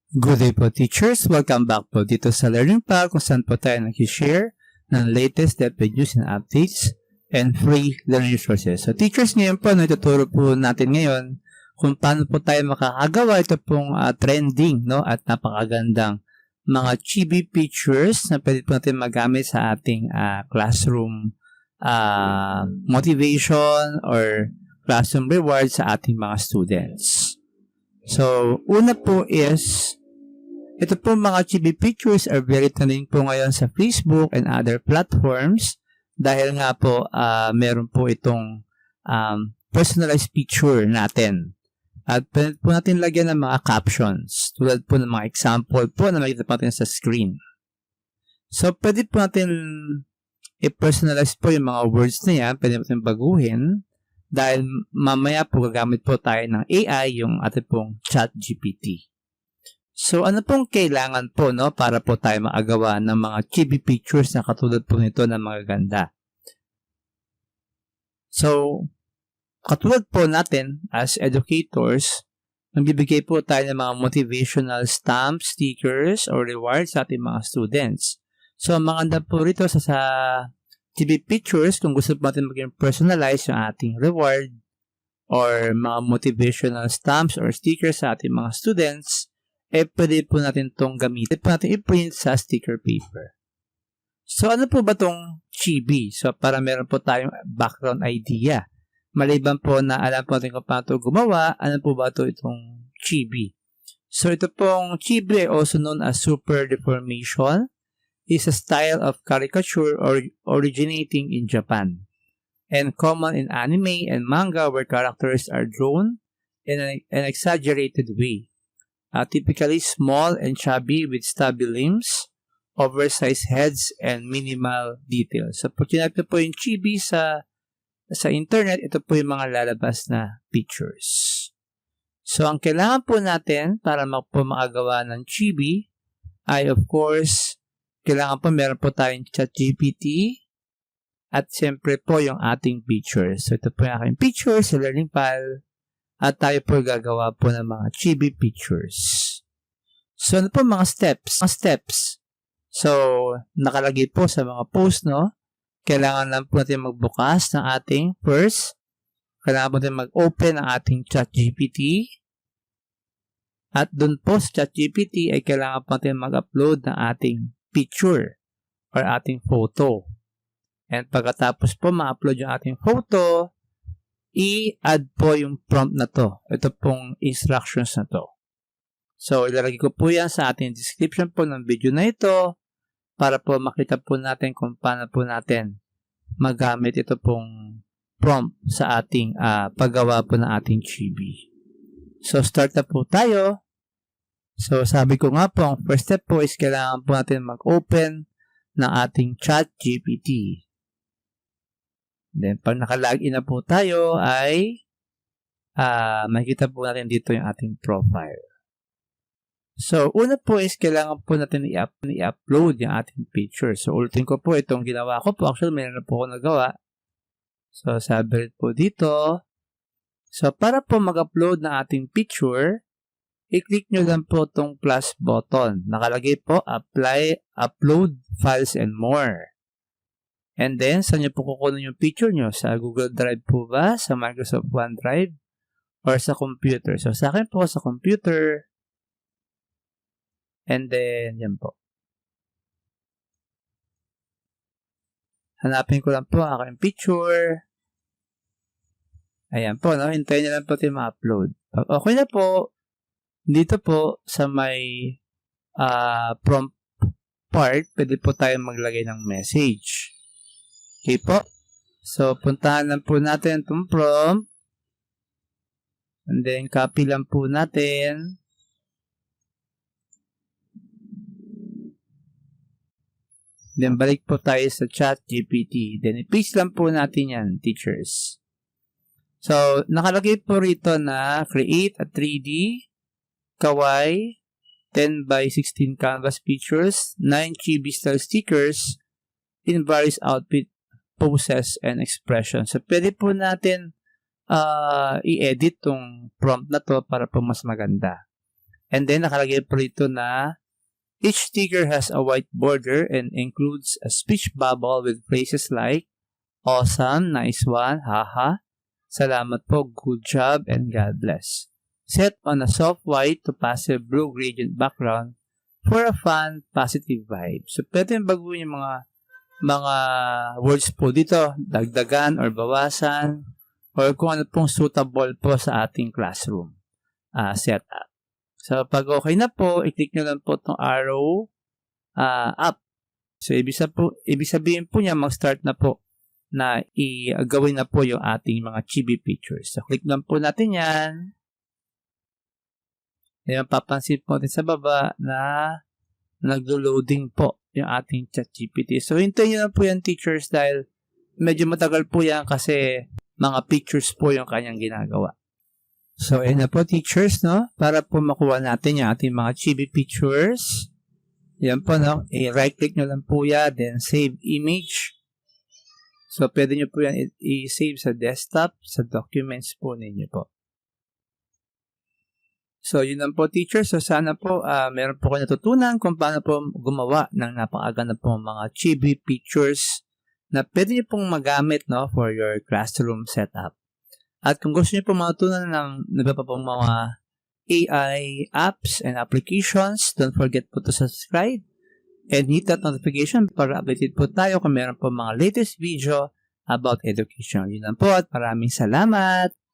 Good day po teachers, welcome back po dito sa Learning Pal kung saan po tayo nag-share ng latest DepEd news and updates and free learning resources. So teachers, ngayon po, ituturo po natin ngayon kung paano po tayo makakagawa ito pong trending at napakagandang mga chibi pictures na pwede po natin magamit sa ating classroom motivation or classroom reward sa ating mga students. So, una po is, ito po mga chibi pictures are very trending po ngayon sa Facebook and other platforms dahil nga po meron po itong personalized picture natin. At pwede po natin lagyan ng mga captions tulad po ng mga example po na makikita po natin sa screen. So, pwede po natin i-personalize po yung mga words na yan, pwede po natin baguhin dahil mamaya po gagamit po tayo ng AI, yung ating pong ChatGPT. So, ano pong kailangan po para po tayo makagawa ng mga chibi pictures na katulad po nito na magaganda? So, katulad po natin as educators, nagbibigay po tayo ng mga motivational stamps, stickers, or rewards sa ating mga students. So, maganda po rito sa chibi pictures kung gusto po natin maging personalized yung ating reward or mga motivational stamps or stickers sa ating mga students, pwede po natin itong gamitin. Pwede po natin i-print sa sticker paper. So, ano po ba itong chibi? So, para meron po tayong background idea. Maliban po na alam po natin kung paano ito gumawa, ano po ba itong chibi? So, ito pong chibi, also known as super deformation, is a style of caricature originating in Japan and common in anime and manga where characters are drawn in an exaggerated way. Typically small and chubby with stubby limbs, oversized heads, and minimal details. So, pag tinapin po yung chibi sa internet, ito po yung mga lalabas na pictures. So, ang kailangan po natin para makagawa ng chibi ay, of course, kailangan po meron po tayong ChatGPT at siyempre po yung ating pictures. So, ito po yung aking pictures sa Learning Pal. At tayo po gagawa po ng mga chibi pictures. So, ano po mga steps? So, nakalagay po sa mga post, Kailangan lang po natin magbukas ng ating first. Kailangan po natin mag-open ng ating ChatGPT. At dun po sa ChatGPT ay kailangan po natin mag-upload ng ating picture or ating photo. And pagkatapos po ma-upload yung ating photo, i-add po yung prompt na to. Ito pong instructions na to. So, ilalagay ko po yan sa ating description po ng video na ito para po makita po natin kung paano po natin magamit ito pong prompt sa ating paggawa po ng ating chibi. So, start na po tayo. So, sabi ko nga po, ang first step po is kailangan po natin mag-open ng ating ChatGPT. Then, pag nakalagin na po tayo ay makikita po natin dito yung ating profile. So, una po is kailangan po natin i-upload yung ating picture. So, ulitin ko po itong ginawa ko po. Actually, mayroon na po ako nagawa. So, sabi po dito. So, para po mag-upload ng ating picture, i-click nyo lang po itong plus button. Nakalagay po, apply, upload, files, and more. And then, saan nyo po kukunin yung picture nyo? Sa Google Drive po ba? Sa Microsoft OneDrive? Or sa computer? So, sa akin po sa computer. And then, yan po. Hanapin ko lang po ang aking picture. Ayan po, hintayin nyo lang po ito ma-upload. Pag okay na po, dito po sa may prompt part, pwede po tayo maglagay ng message. Okay po. So, puntahan lang po natin itong prompt. And then, copy lang po natin. Then, balik po tayo sa ChatGPT. Then, i-paste lang po natin yan, teachers. So, nakalagay po rito na create a 3D kawaii 10 by 16 canvas pictures, 9 chibi style stickers in various outfit poses and expressions. So, pwede po natin i-edit tong prompt na to para po mas maganda. And then, nakalagay po rito na each sticker has a white border and includes a speech bubble with phrases like, awesome, nice one, haha, salamat po, good job, and God bless. Set on a soft white to passive blue gradient background for a fun, positive vibe. So, pwede yung baguhin yung mga words po dito, dagdagan or bawasan, or kung ano pong suitable po sa ating classroom setup. So, pag okay na po, i-click nyo lang po itong arrow up. So, ibig sabihin po niya, mag-start na po na gawin na po yung ating mga chibi pictures. So, click lang po natin yan. Ayan, papansin po natin sa baba na naglo-loading po yung ating ChatGPT. So, hintayin nyo lang po yan, teachers, dahil medyo matagal po yan kasi mga pictures po yung kanyang ginagawa. So, ayan na po, teachers, no? Para po makuha natin yung ating mga chibi pictures. Yan po, no? I-right-click nyo lang po yan, then save image. So, pwede nyo po yan i-save sa desktop, sa documents po ninyo po. So, yun lang po, teachers. So, sana po meron po kayo natutunan kung paano po gumawa ng napakaganda po mga chibi pictures na pwede nyo pong magamit, no, for your classroom setup. At kung gusto nyo po matutunan ng iba pa pong mga AI apps and applications, don't forget po to subscribe and hit that notification para updated po tayo kung meron po mga latest video about education. Yun lang po at maraming salamat!